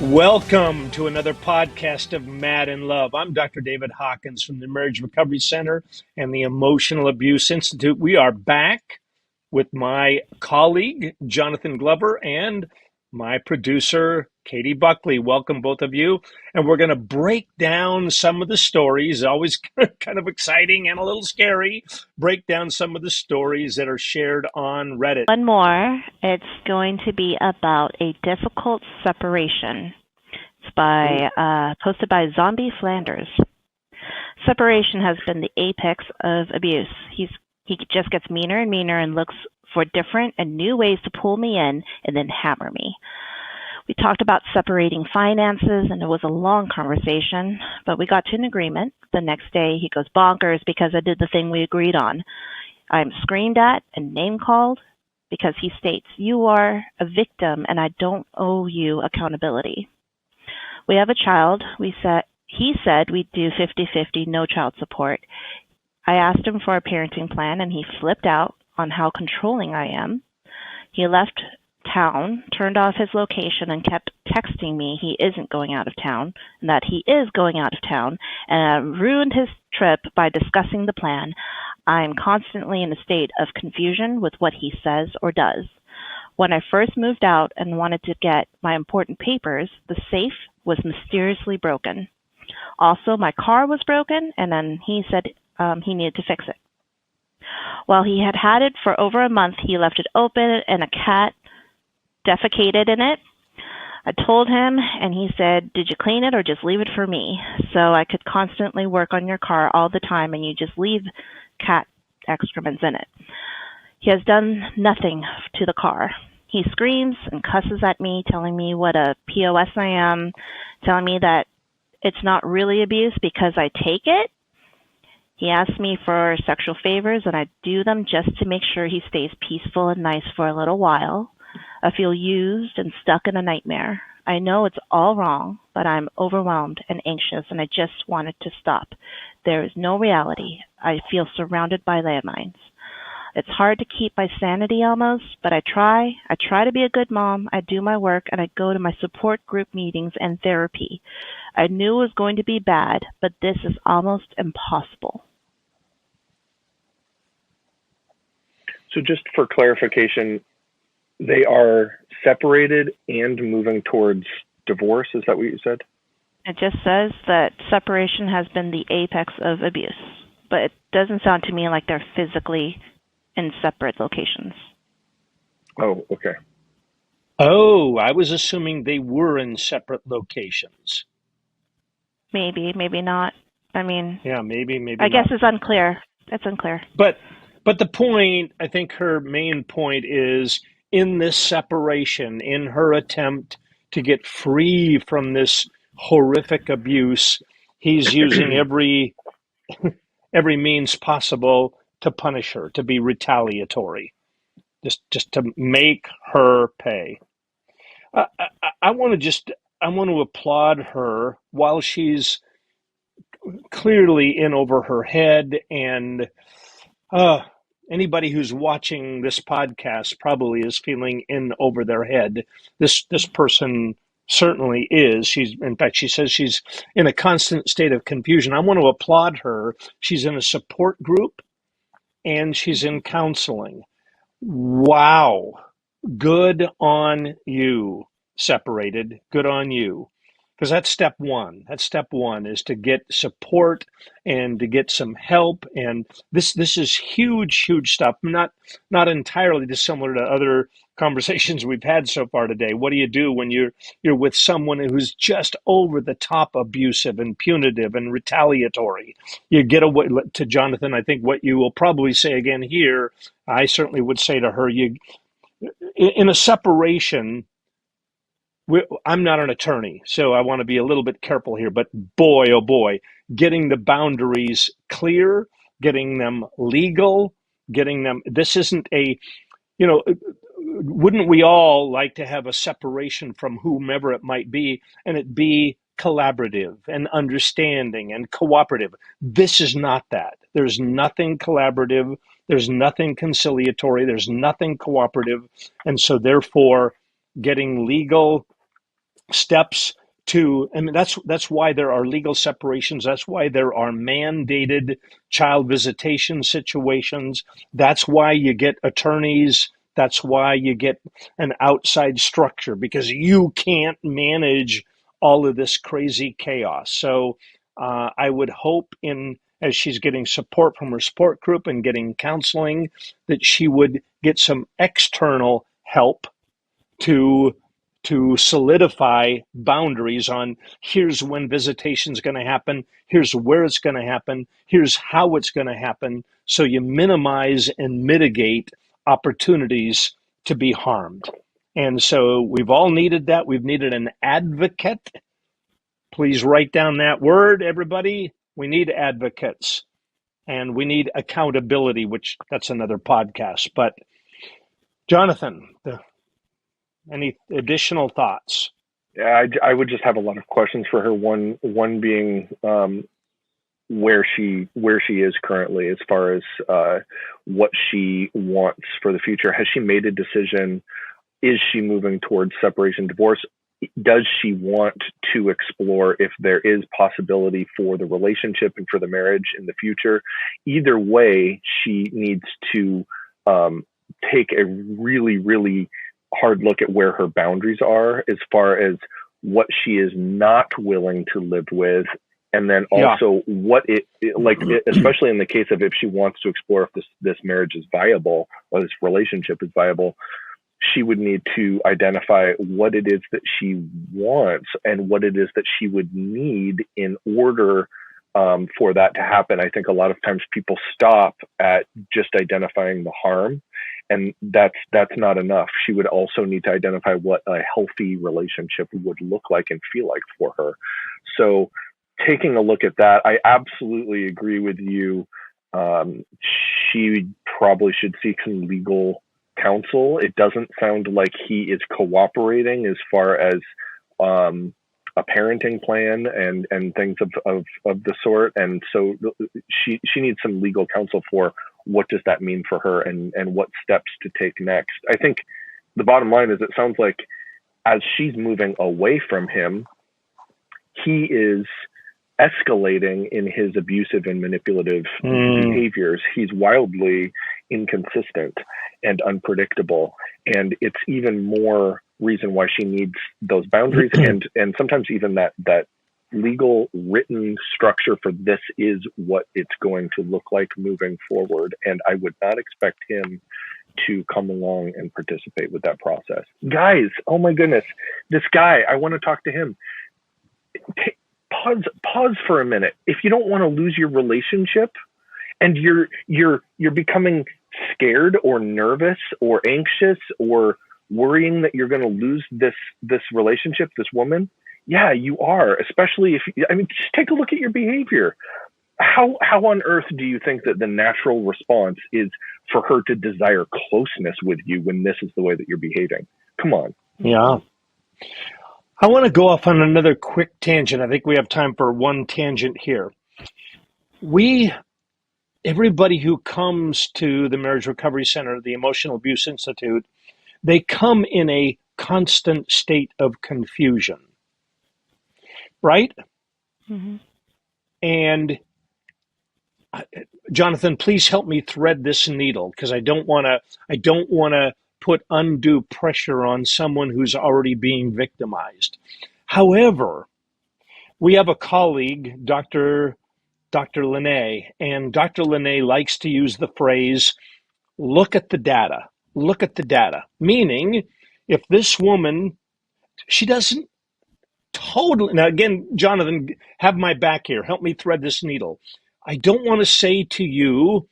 Welcome to another podcast of Mad in Love. I'm Dr. David Hawkins from the Marriage Recovery Center and the Emotional Abuse Institute. We are back with my colleague, Jonathan Glover, and my producer, Katie Buckley. Welcome, both of you. And we're going to break down some of the stories, always kind of exciting and a little scary, break down some of the stories that are shared on Reddit. One more. It's going to be about a difficult separation. It's posted by Zombie Flanders. Separation has been the apex of abuse. He just gets meaner and meaner and looks for different and new ways to pull me in and then hammer me. We talked about separating finances, and it was a long conversation, but we got to an agreement. The next day, he goes bonkers because I did the thing we agreed on. I'm screamed at and name-called because he states, "You are a victim, and I don't owe you accountability." We have a child. He said we'd do 50-50, no child support. I asked him for a parenting plan, and he flipped out on how controlling I am. He left town, turned off his location, and kept texting me he isn't going out of town and that he is going out of town, and ruined his trip by discussing the plan. I'm constantly in a state of confusion with what he says or does. When I first moved out and wanted to get my important papers, the safe was mysteriously broken. Also, my car was broken, and then he said he needed to fix it. While he had it for over a month, he left it open and a cat defecated in it. I told him, and he said, "Did you clean it or just leave it for me? So I could constantly work on your car all the time and you just leave cat excrements in it." He has done nothing to the car. He screams and cusses at me, telling me what a POS I am, telling me that it's not really abuse because I take it. He asks me for sexual favors, and I do them just to make sure he stays peaceful and nice for a little while. I feel used and stuck in a nightmare. I know it's all wrong, but I'm overwhelmed and anxious, and I just want it to stop. There is no reality. I feel surrounded by landmines. It's hard to keep my sanity almost, but I try. I try to be a good mom. I do my work, and I go to my support group meetings and therapy. I knew it was going to be bad, but this is almost impossible. So just for clarification, they are separated and moving towards divorce. Is that what you said? It just says that separation has been the apex of abuse, but it doesn't sound to me like they're physically in separate locations. Oh, okay. Oh, I was assuming they were in separate locations. Maybe, maybe not. I mean, yeah, maybe I guess not. it's unclear. It's unclear. But the point, I think her main point is in this separation, in her attempt to get free from this horrific abuse, he's using every means possible to punish her, to be retaliatory, just to make her pay. I want to applaud her while she's clearly in over her head, and anybody who's watching this podcast probably is feeling in over their head. This person certainly is. In fact, she says she's in a constant state of confusion. I want to applaud her. She's in a support group and she's in counseling. Wow. Good on you, separated. Good on you. Because that's step one. That's step one, is to get support and to get some help. And this is huge, huge stuff. Not entirely dissimilar to other conversations we've had so far today. What do you do when you're with someone who's just over the top abusive and punitive and retaliatory? You get away. To Jonathan, I think what you will probably say again here, I certainly would say to her, in a separation, I'm not an attorney, so I want to be a little bit careful here, but boy, oh boy, getting the boundaries clear, getting them legal, this isn't wouldn't we all like to have a separation from whomever it might be, and it be collaborative and understanding and cooperative? This is not that. There's nothing collaborative, there's nothing conciliatory, there's nothing cooperative, and so therefore getting legal steps to, I mean, that's why there are legal separations. That's why there are mandated child visitation situations. That's why you get attorneys. That's why you get an outside structure, because you can't manage all of this crazy chaos. So I would hope, as she's getting support from her support group and getting counseling, that she would get some external help to solidify boundaries on, here's when visitation is going to happen, here's where it's going to happen, here's how it's going to happen, so you minimize and mitigate opportunities to be harmed. And so we've all needed that. We've needed an advocate. Please write down that word, everybody. We need advocates, and we need accountability, which that's another podcast. But Jonathan, any additional thoughts? Yeah, I would just have a lot of questions for her. One being where she is currently, as far as what she wants for the future. Has she made a decision? Is she moving towards separation, divorce? Does she want to explore if there is possibility for the relationship and for the marriage in the future? Either way, she needs to take a really, really hard look at where her boundaries are, as far as what she is not willing to live with, and then also what it like, especially in the case of if she wants to explore if this marriage is viable or this relationship is viable, she would need to identify what it is that she wants and what it is that she would need in order for that to happen. I think a lot of times people stop at just identifying the harm, and that's not enough. She would also need to identify what a healthy relationship would look like and feel like for her. So taking a look at that, I absolutely agree with you. She probably should seek some legal counsel. It doesn't sound like he is cooperating as far as a parenting plan and things of the sort. And so she needs some legal counsel for what does that mean for her and what steps to take next. I think the bottom line is, it sounds like as she's moving away from him, he is escalating in his abusive and manipulative behaviors. He's wildly inconsistent and unpredictable. And it's even more reason why she needs those boundaries and sometimes even that legal written structure for this is what it's going to look like moving forward. And I would not expect him to come along and participate with that process. Guys, oh my goodness, this guy, I want to talk to him. Pause for a minute. If you don't want to lose your relationship and you're becoming scared or nervous or anxious or worrying that you're going to lose this relationship, this woman, yeah, you are. Especially if, I mean, just take a look at your behavior. How on earth do you think that the natural response is for her to desire closeness with you when this is the way that you're behaving? Come on. Yeah. I want to go off on another quick tangent. I think we have time for one tangent here. Everybody who comes to the Marriage Recovery Center, the Emotional Abuse Institute, they come in a constant state of confusion, right? Mm-hmm. And Jonathan, please help me thread this needle, because I don't want to put undue pressure on someone who's already being victimized. However, we have a colleague, Dr. Linnae, and Dr. Linnae likes to use the phrase, look at the data. Look at the data. Meaning, if this woman, she doesn't totally, now again, Jonathan, have my back here. Help me thread this needle. I do want to say to you,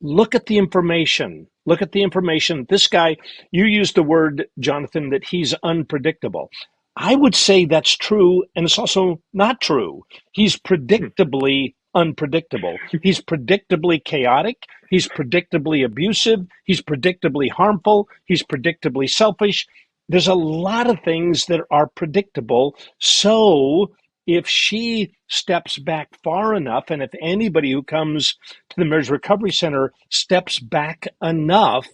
look at the information. Look at the information. This guy, you used the word, Jonathan, that he's unpredictable. I would say that's true, and it's also not true. He's predictably unpredictable. He's predictably chaotic. He's predictably abusive. He's predictably harmful. He's predictably selfish. There's a lot of things that are predictable. So if she steps back far enough, and if anybody who comes to the Marriage Recovery Center steps back enough,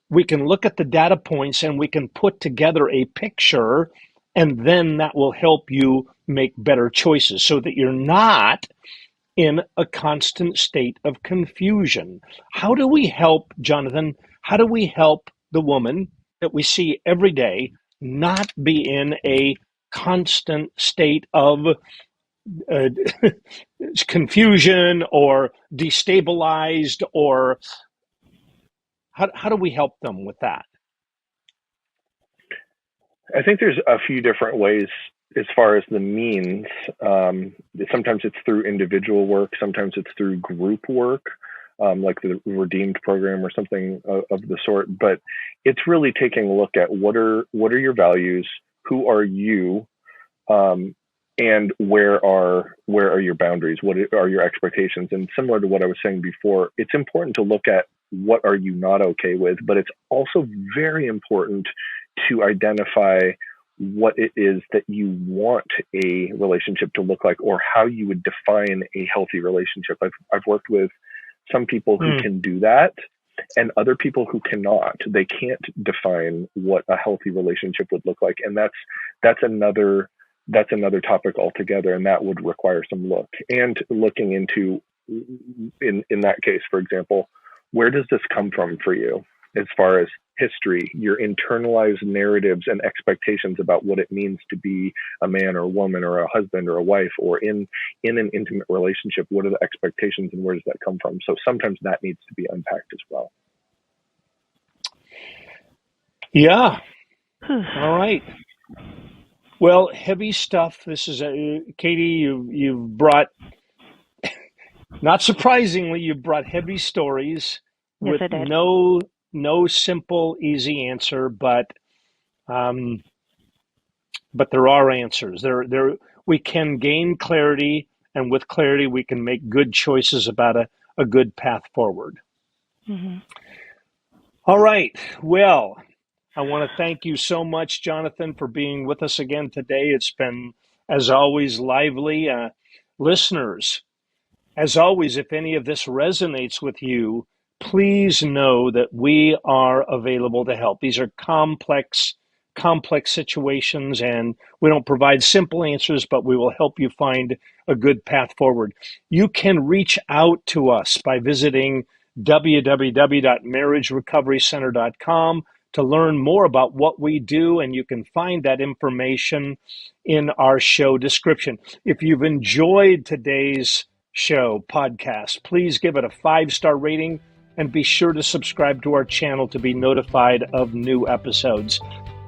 we can look at the data points and we can put together a picture, and then that will help you make better choices so that you're not in a constant state of confusion. How do we help, Jonathan? How do we help the woman that we see every day not be in a constant state of confusion or destabilized, or how do we help them with that? I think there's a few different ways as far as the means. Sometimes it's through individual work, sometimes it's through group work, like the Redeemed program or something of the sort. But it's really taking a look at what are your values, who are you, and where are your boundaries, what are your expectations. And similar to what I was saying before, it's important to look at what are you not okay with, but it's also very important to identify what it is that you want a relationship to look like, or how you would define a healthy relationship. I've worked with some people who can do that, and other people who cannot. They can't define what a healthy relationship would look like, and that's another topic altogether, and that would require some look and looking into, in that case, for example, where does this come from for you as far as history, your internalized narratives and expectations about what it means to be a man or a woman or a husband or a wife, or in an intimate relationship. What are the expectations and where does that come from? So sometimes that needs to be unpacked as well. Yeah. All right. Well, heavy stuff. This is Katie. You've brought, not surprisingly, you brought heavy stories with no simple, easy answer, but there are answers. There we can gain clarity, and with clarity, we can make good choices about a good path forward. Mm-hmm. All right. Well, I want to thank you so much, Jonathan, for being with us again today. It's been, as always, lively. Listeners, as always, if any of this resonates with you, please know that we are available to help. These are complex situations, and we don't provide simple answers, but we will help you find a good path forward. You can reach out to us by visiting www.marriagerecoverycenter.com to learn more about what we do, and you can find that information in our show description. If you've enjoyed today's show podcast, please give it a 5-star rating and be sure to subscribe to our channel to be notified of new episodes.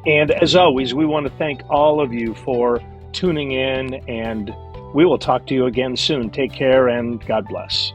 And as always, we want to thank all of you for tuning in, and we will talk to you again soon. Take care and God bless.